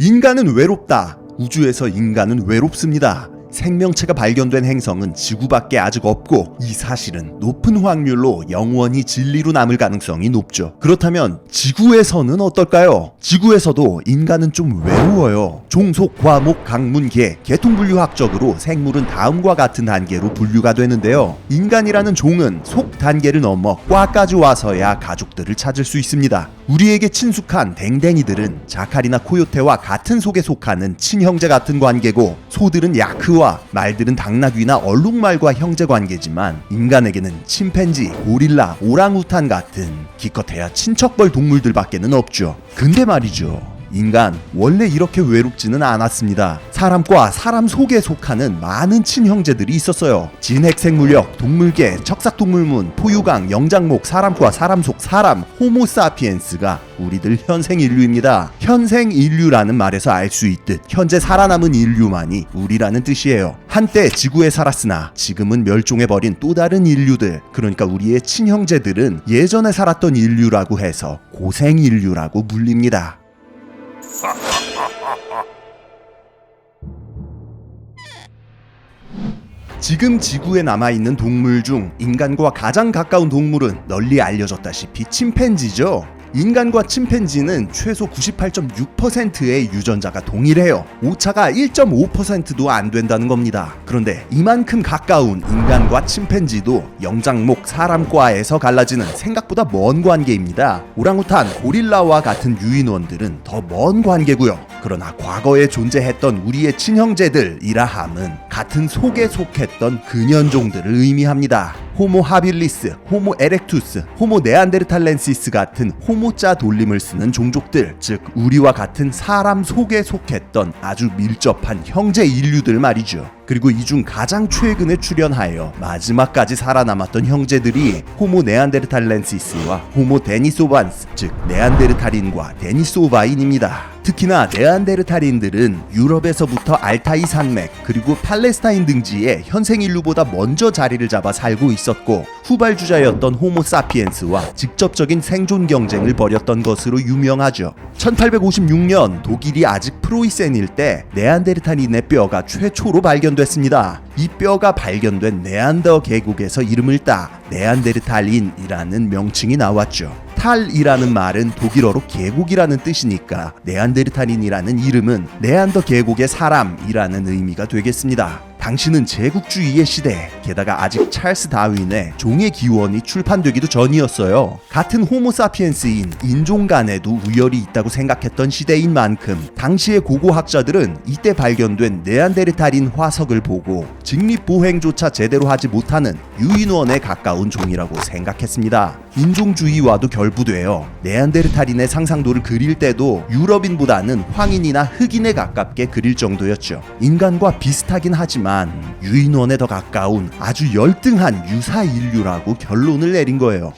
인간은 외롭다. 우주에서 인간은 외롭습니다. 생명체가 발견된 행성은 지구밖에 아직 없고 이 사실은 높은 확률로 영원히 진리로 남을 가능성이 높죠. 그렇다면 지구에서는 어떨까요? 지구에서도 인간은 좀 외로워요. 종속, 과목, 강문, 계, 계통분류학적으로 생물은 다음과 같은 단계로 분류가 되는데요. 인간이라는 종은 속 단계를 넘어 과까지 와서야 가족들을 찾을 수 있습니다. 우리에게 친숙한 댕댕이들은 자칼이나 코요테와 같은 속에 속하는 친형제 같은 관계고, 소들은 야크와 말들은 당나귀나 얼룩말과 형제 관계지만 인간에게는 침팬지, 고릴라, 오랑우탄 같은 기껏해야 친척벌 동물들밖에는 없죠. 근데 말이죠, 인간 원래 이렇게 외롭지는 않았습니다. 사람과 사람 속에 속하는 많은 친형제들이 있었어요. 진핵생물력, 동물계, 척삭동물문, 포유강, 영장목, 사람과 사람 속 사람, 호모사피엔스가 우리들 현생 인류입니다. 현생 인류라는 말에서 알 수 있듯 현재 살아남은 인류만이 우리라는 뜻이에요. 한때 지구에 살았으나 지금은 멸종해버린 또 다른 인류들, 그러니까 우리의 친형제들은 예전에 살았던 인류라고 해서 고생인류라고 불립니다. 지금 지구에 남아있는 동물 중 인간과 가장 가까운 동물은 널리 알려졌다시피 침팬지죠. 인간과 침팬지는 최소 98.6%의 유전자가 동일해요. 오차가 1.5%도 안 된다는 겁니다. 그런데 이만큼 가까운 인간과 침팬지도 영장목, 사람과에서 갈라지는 생각보다 먼 관계입니다. 오랑우탄, 고릴라와 같은 유인원들은 더 먼 관계고요. 그러나 과거에 존재했던 우리의 친형제들이라 함은 같은 속에 속했던 근현종들을 의미합니다. 호모 하빌리스, 호모 에렉투스, 호모 네안데르탈렌시스 같은 호모자 돌림을 쓰는 종족들, 즉 우리와 같은 사람 속에 속했던 아주 밀접한 형제 인류들 말이죠. 그리고 이 중 가장 최근에 출현하여 마지막까지 살아남았던 형제들이 호모 네안데르탈렌시스와 호모 데니소반스, 즉 네안데르탈인과 데니소바인입니다. 특히나 네안데르탈인들은 유럽에서부터 알타이 산맥 그리고 팔레스타인 등지에 현생인류보다 먼저 자리를 잡아 살고 있었고, 후발주자였던 호모사피엔스와 직접적인 생존 경쟁을 벌였던 것으로 유명하죠. 1856년 독일이 아직 프로이센일 때 네안데르탈인의 뼈가 최초로 발견됐습니다. 이 뼈가 발견된 네안더 계곡에서 이름을 따 네안데르탈인이라는 명칭이 나왔죠. 탈이라는 말은 독일어로 계곡이라는 뜻이니까 네안데르탈인이라는 이름은 네안더 계곡의 사람이라는 의미가 되겠습니다. 당시는 제국주의의 시대, 게다가 아직 찰스 다윈의 종의 기원이 출판되기도 전이었어요. 같은 호모사피엔스인 인종 간에도 우열이 있다고 생각했던 시대인 만큼 당시의 고고학자들은 이때 발견된 네안데르탈인 화석을 보고 직립보행조차 제대로 하지 못하는 유인원에 가까운 종이라고 생각했습니다. 인종주의와도 결부되어 네안데르탈인의 상상도를 그릴 때도 유럽인보다는 황인이나 흑인에 가깝게 그릴 정도였죠. 인간과 비슷하긴 하지만 유인원에 더 가까운 아주 열등한 유사 인류라고 결론을 내린 거예요.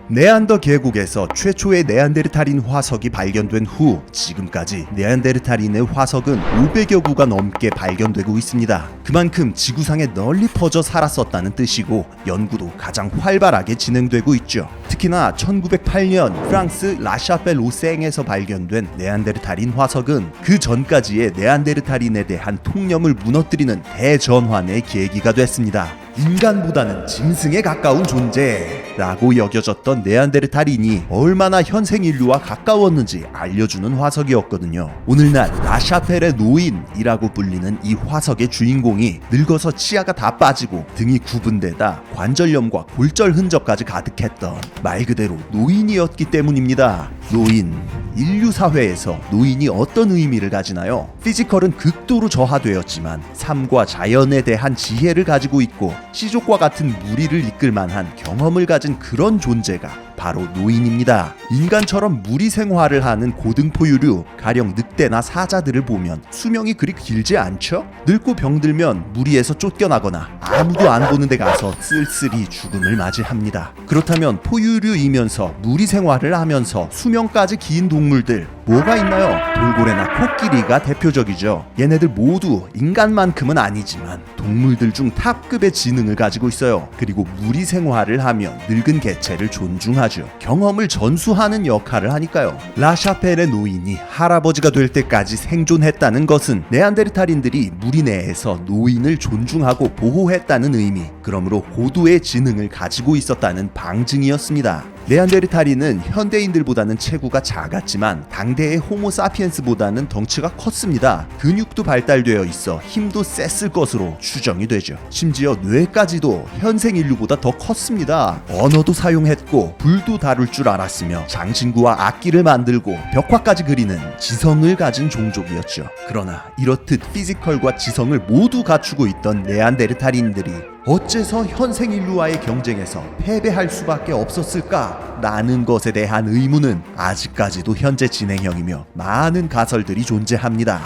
네안더 계곡에서 최초의 네안데르탈인 화석이 발견된 후 지금까지 네안데르탈인의 화석은 500여 구가 넘게 발견되고 있습니다. 그만큼 지구상에 널리 퍼져 살았었다는 뜻이고 연구도 가장 활발하게 진행되고 있죠. 특히나 1908년 프랑스 라샤펠 오생에서 발견된 네안데르탈인 화석은 그 전까지의 네안데르탈인에 대한 통념을 무너뜨리는 대전환의 계기가 됐습니다. 인간보다는 짐승에 가까운 존재라고 여겨졌던 네안데르탈인이 얼마나 현생인류와 가까웠는지 알려주는 화석이었거든요. 오늘날 라샤펠의 노인이라고 불리는 이 화석의 주인공이 늙어서 치아가 다 빠지고 등이 구분되다 관절염과 골절 흔적까지 가득했던 말 그대로 노인이었기 때문입니다. 노인. 인류 사회에서 노인이 어떤 의미를 가지나요? 피지컬은 극도로 저하되었지만 삶과 자연에 대한 지혜를 가지고 있고 시족과 같은 무리를 이끌 만한 경험을 가진 그런 존재가 바로 노인입니다. 인간처럼 무리 생활을 하는 고등포유류, 가령 늑대나 사자들을 보면 수명이 그리 길지 않죠? 늙고 병들면 무리에서 쫓겨나거나 아무도 안 보는 데 가서 쓸쓸히 죽음을 맞이합니다. 그렇다면 포유류이면서 무리 생활을 하면서 수명까지 긴 동물들, 뭐가 있나요? 돌고래나 코끼리가 대표적이죠. 얘네들 모두 인간만큼은 아니지만 동물들 중 탑급의 지능을 가지고 있어요. 그리고 무리 생활을 하며 늙은 개체를 존중하죠. 경험을 전수하는 역할을 하니까요. 라샤펠의 노인이 할아버지가 될 때까지 생존했다는 것은 네안데르탈인들이 무리 내에서 노인을 존중하고 보호했다는 의미, 그러므로 고도의 지능을 가지고 있었다는 방증이었습니다. 네안데르탈인은 현대인들보다는 체구가 작았지만 당대의 호모사피엔스보다는 덩치가 컸습니다. 근육도 발달되어 있어 힘도 셌을 것으로 추정이 되죠. 심지어 뇌까지도 현생 인류보다 더 컸습니다. 언어도 사용했고 불도 다룰 줄 알았으며 장신구와 악기를 만들고 벽화까지 그리는 지성을 가진 종족이었죠. 그러나 이렇듯 피지컬과 지성을 모두 갖추고 있던 네안데르탈인들이 어째서 현생 인류와의 경쟁에서 패배할 수밖에 없었을까? 라는 것에 대한 의문은 아직까지도 현재 진행형이며 많은 가설들이 존재합니다.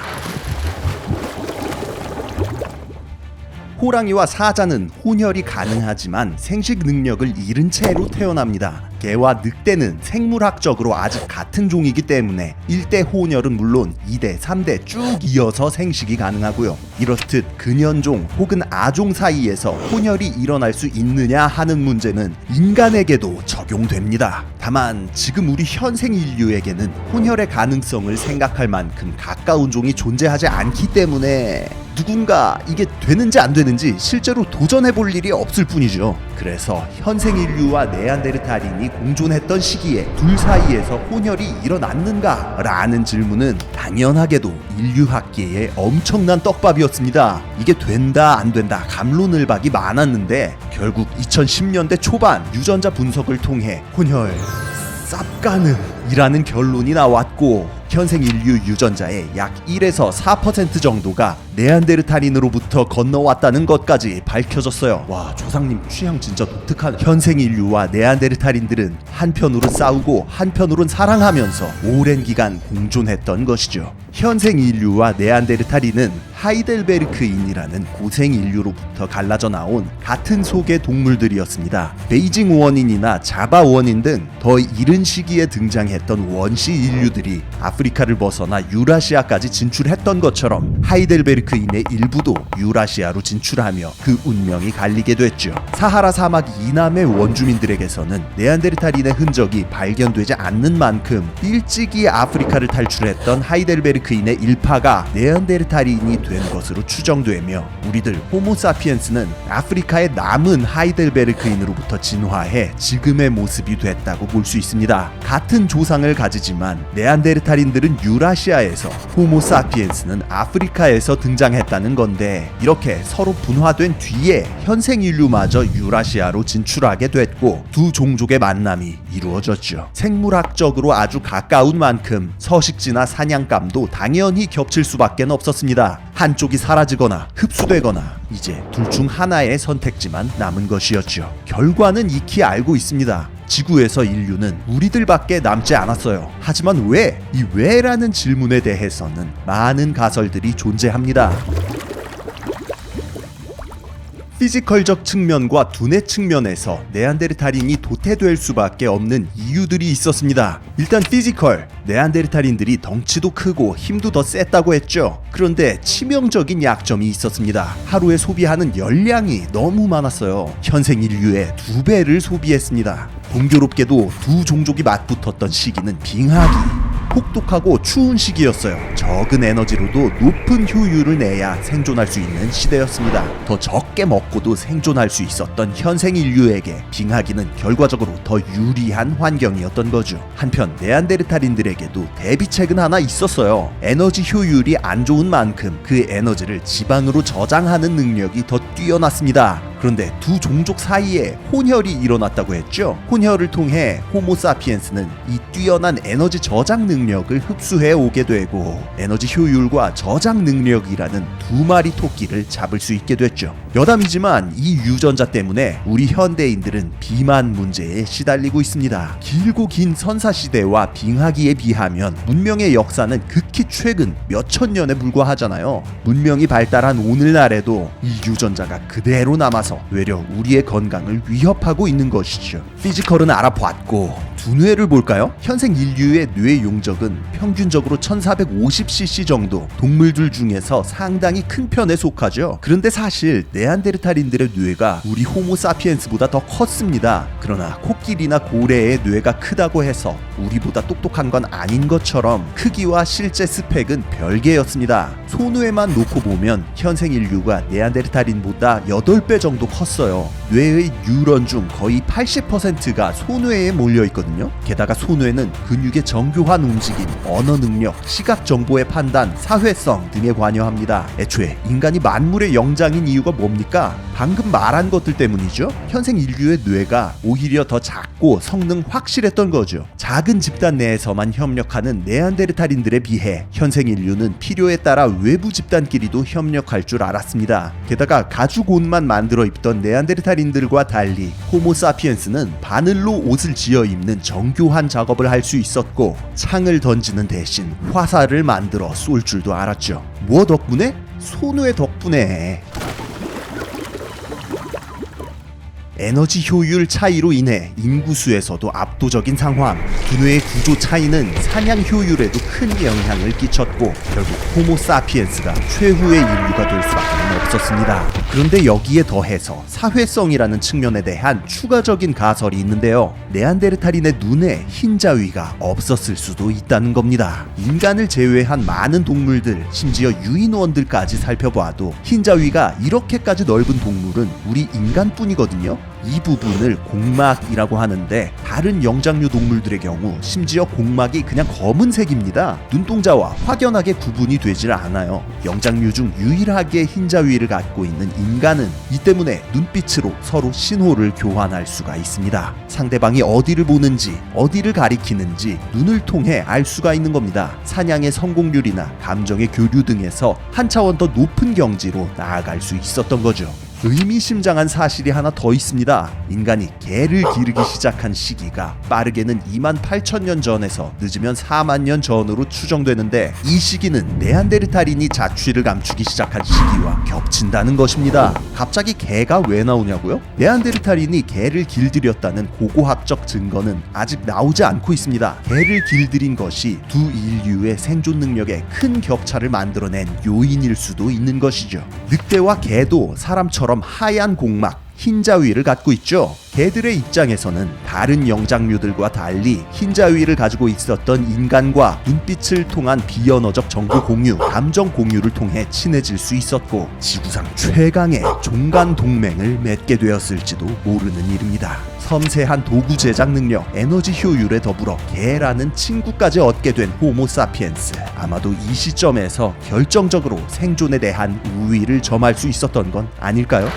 호랑이와 사자는 혼혈이 가능하지만 생식 능력을 잃은 채로 태어납니다. 개와 늑대는 생물학적으로 아직 같은 종이기 때문에 1대 혼혈은 물론 2대, 3대 쭉 이어서 생식이 가능하고요. 이렇듯 근현종 혹은 아종 사이에서 혼혈이 일어날 수 있느냐 하는 문제는 인간에게도 적용됩니다. 다만 지금 우리 현생 인류에게는 혼혈의 가능성을 생각할 만큼 가까운 종이 존재하지 않기 때문에 누군가 이게 되는지 안 되는지 실제로 도전해볼 일이 없을 뿐이죠. 그래서 현생 인류와 네안데르탈인이 공존했던 시기에 둘 사이에서 혼혈이 일어났는가? 라는 질문은 당연하게도 인류학계의 엄청난 떡밥이었습니다. 이게 된다 안 된다 갑론을박이 많았는데 결국 2010년대 초반 유전자 분석을 통해 혼혈 쌉가능이라는 결론이 나왔고 현생 인류 유전자의 약 1에서 4% 정도가 네안데르탈인으로부터 건너왔다는 것까지 밝혀졌어요. 와, 조상님 취향 진짜 독특한. 현생 인류와 네안데르탈인들은 한편으론 싸우고 한편으론 사랑하면서 오랜 기간 공존했던 것이죠. 현생 인류와 네안데르탈인은 하이델베르크인이라는 고생 인류로부터 갈라져 나온 같은 속의 동물들이었습니다. 베이징 원인이나 자바 원인 등 더 이른 시기에 등장했던 원시 인류들이 아프리카를 벗어나 유라시아까지 진출했던 것처럼 하이델베르크인의 일부도 유라시아로 진출하며 그 운명이 갈리게 됐죠. 사하라 사막 이남의 원주민들에게서는 네안데르탈인의 흔적이 발견되지 않는 만큼 일찍이 아프리카를 탈출했던 하이델베르크인의 일파가 네안데르탈인이 된 것으로 추정되며 우리들 호모사피엔스는 아프리카의 남은 하이델베르크인으로부터 진화해 지금의 모습이 됐다고 볼 수 있습니다. 같은 조상을 가지지만 네안데르탈인들은 유라시아에서 호모사피엔스는 아프리카에서 등장했다는 건데 이렇게 서로 분화된 뒤에 현생 인류마저 유라시아로 진출하게 됐고 두 종족의 만남이 이루어졌죠. 생물학적으로 아주 가까운 만큼 서식지나 사냥감도 당연히 겹칠 수밖에 없었습니다. 한쪽이 사라지거나 흡수되거나 이제 둘 중 하나의 선택지만 남은 것이었죠. 결과는 익히 알고 있습니다. 지구에서 인류는 우리들밖에 남지 않았어요. 하지만 왜? 이 왜라는 질문에 대해서는 많은 가설들이 존재합니다. 피지컬적 측면과 두뇌 측면에서 네안데르탈인이 도태될 수밖에 없는 이유들이 있었습니다. 일단 피지컬, 네안데르탈인들이 덩치도 크고 힘도 더 셌다고 했죠. 그런데 치명적인 약점이 있었습니다. 하루에 소비하는 열량이 너무 많았어요. 현생 인류의 2배를 소비했습니다. 공교롭게도 두 종족이 맞붙었던 시기는 빙하기, 혹독하고 추운 시기였어요. 적은 에너지로도 높은 효율을 내야 생존할 수 있는 시대였습니다. 더 적게 먹고도 생존할 수 있었던 현생 인류에게 빙하기는 결과적으로 더 유리한 환경이었던 거죠. 한편 네안데르탈인들에게도 대비책은 하나 있었어요. 에너지 효율이 안 좋은 만큼 그 에너지를 지방으로 저장하는 능력이 더 뛰어났습니다. 그런데 두 종족 사이에 혼혈이 일어났다고 했죠. 혼혈을 통해 호모사피엔스는 이 뛰어난 에너지 저장 능력을 흡수해 오게 되고 에너지 효율과 저장 능력이라는 두 마리 토끼를 잡을 수 있게 됐죠. 여담이지만 이 유전자 때문에 우리 현대인들은 비만 문제에 시달리고 있습니다. 길고 긴 선사시대와 빙하기에 비하면 문명의 역사는 극히 최근 몇천 년에 불과하잖아요. 문명이 발달한 오늘날에도 이 유전자가 그대로 남아서 외려 우리의 건강을 위협하고 있는 것이죠. 피지컬은 알아봤고 두뇌를 볼까요? 현생 인류의 뇌 용적은 평균적으로 1450cc 정도, 동물들 중에서 상당히 큰 편에 속하죠. 그런데 사실 네안데르탈인들의 뇌가 우리 호모사피엔스보다 더 컸습니다. 그러나 코끼리나 고래의 뇌가 크다고 해서 우리보다 똑똑한 건 아닌 것처럼 크기와 실제 스펙은 별개였습니다. 소뇌만 놓고 보면 현생 인류가 네안데르탈인보다 8배 정도 컸어요. 뇌의 뉴런 중 거의 80%가 소뇌에 몰려있거든요. 게다가 소뇌는 근육의 정교한 움직임, 언어 능력, 시각 정보의 판단, 사회성 등에 관여합니다. 애초에 인간이 만물의 영장인 이유가 뭡니까? 방금 말한 것들 때문이죠. 현생 인류의 뇌가 오히려 더 작고 성능 확실했던 거죠. 작은 집단 내에서만 협력하는 네안데르탈인들에 비해 현생 인류는 필요에 따라 외부 집단끼리도 협력할 줄 알았습니다. 게다가 가죽 옷만 만들어 입던 네안데르탈인들과 달리 호모사피엔스는 바늘로 옷을 지어 입는 정교한 작업을 할 수 있었고, 창을 던지는 대신 화살을 만들어 쏠 줄도 알았죠. 뭐 덕분에? 소뇌 덕분에. 에너지 효율 차이로 인해 인구수에서도 압도적인 상황, 두뇌의 구조 차이는 사냥 효율에도 큰 영향을 끼쳤고 결국 호모사피엔스가 최후의 인류가 될 수밖에 없었습니다. 그런데 여기에 더해서 사회성이라는 측면에 대한 추가적인 가설이 있는데요. 네안데르탈인의 눈에 흰자위가 없었을 수도 있다는 겁니다. 인간을 제외한 많은 동물들, 심지어 유인원들까지 살펴봐도 흰자위가 이렇게까지 넓은 동물은 우리 인간뿐이거든요. 이 부분을 공막이라고 하는데, 다른 영장류 동물들의 경우 심지어 공막이 그냥 검은색입니다. 눈동자와 확연하게 구분이 되질 않아요. 영장류 중 유일하게 흰자위를 갖고 있는 인간은 이 때문에 눈빛으로 서로 신호를 교환할 수가 있습니다. 상대방이 어디를 보는지, 어디를 가리키는지 눈을 통해 알 수가 있는 겁니다. 사냥의 성공률이나 감정의 교류 등에서 한 차원 더 높은 경지로 나아갈 수 있었던 거죠. 의미심장한 사실이 하나 더 있습니다. 인간이 개를 기르기 시작한 시기가 빠르게는 28,000년 전에서 늦으면 40,000년 전으로 추정되는데, 이 시기는 네안데르탈인이 자취를 감추기 시작한 시기와 겹친다는 것입니다. 갑자기 개가 왜 나오냐고요? 네안데르탈인이 개를 길들였다는 고고학적 증거는 아직 나오지 않고 있습니다. 개를 길들인 것이 두 인류의 생존 능력에 큰 격차를 만들어낸 요인일 수도 있는 것이죠. 늑대와 개도 사람처럼 하얀 공막, 흰자위를 갖고 있죠. 개들의 입장에서는 다른 영장류들과 달리 흰자위를 가지고 있었던 인간과 눈빛을 통한 비언어적 정보 공유, 감정 공유를 통해 친해질 수 있었고, 지구상 최강의 종간 동맹을 맺게 되었을지도 모르는 일입니다. 섬세한 도구 제작 능력, 에너지 효율에 더불어 개라는 친구까지 얻게 된 호모사피엔스, 아마도 이 시점에서 결정적으로 생존에 대한 우위를 점할 수 있었던 건 아닐까요?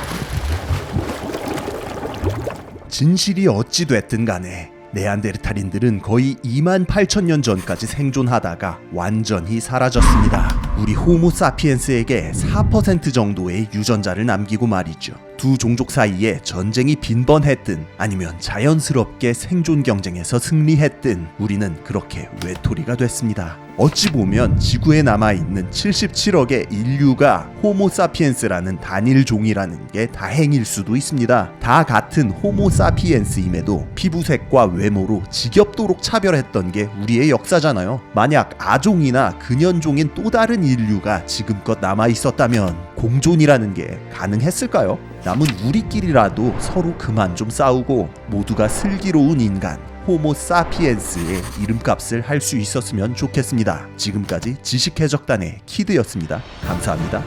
진실이 어찌 됐든 간에 네안데르탈인들은 거의 28,000년 전까지 생존하다가 완전히 사라졌습니다. 우리 호모사피엔스에게 4% 정도의 유전자를 남기고 말이죠. 두 종족 사이에 전쟁이 빈번했든 아니면 자연스럽게 생존 경쟁에서 승리했든 우리는 그렇게 외톨이가 됐습니다. 어찌 보면 지구에 남아있는 77억의 인류가 호모사피엔스라는 단일 종이라는 게 다행일 수도 있습니다. 다 같은 호모사피엔스임에도 피부색과 외모로 지겹도록 차별했던 게 우리의 역사잖아요. 만약 아종이나 근현종인 또 다른 인류가 지금껏 남아있었다면 공존이라는 게 가능했을까요? 남은 우리끼리라도 서로 그만 좀 싸우고 모두가 슬기로운 인간 호모사피엔스의 이름값을 할 수 있었으면 좋겠습니다. 지금까지 지식해적단의 키드였습니다. 감사합니다.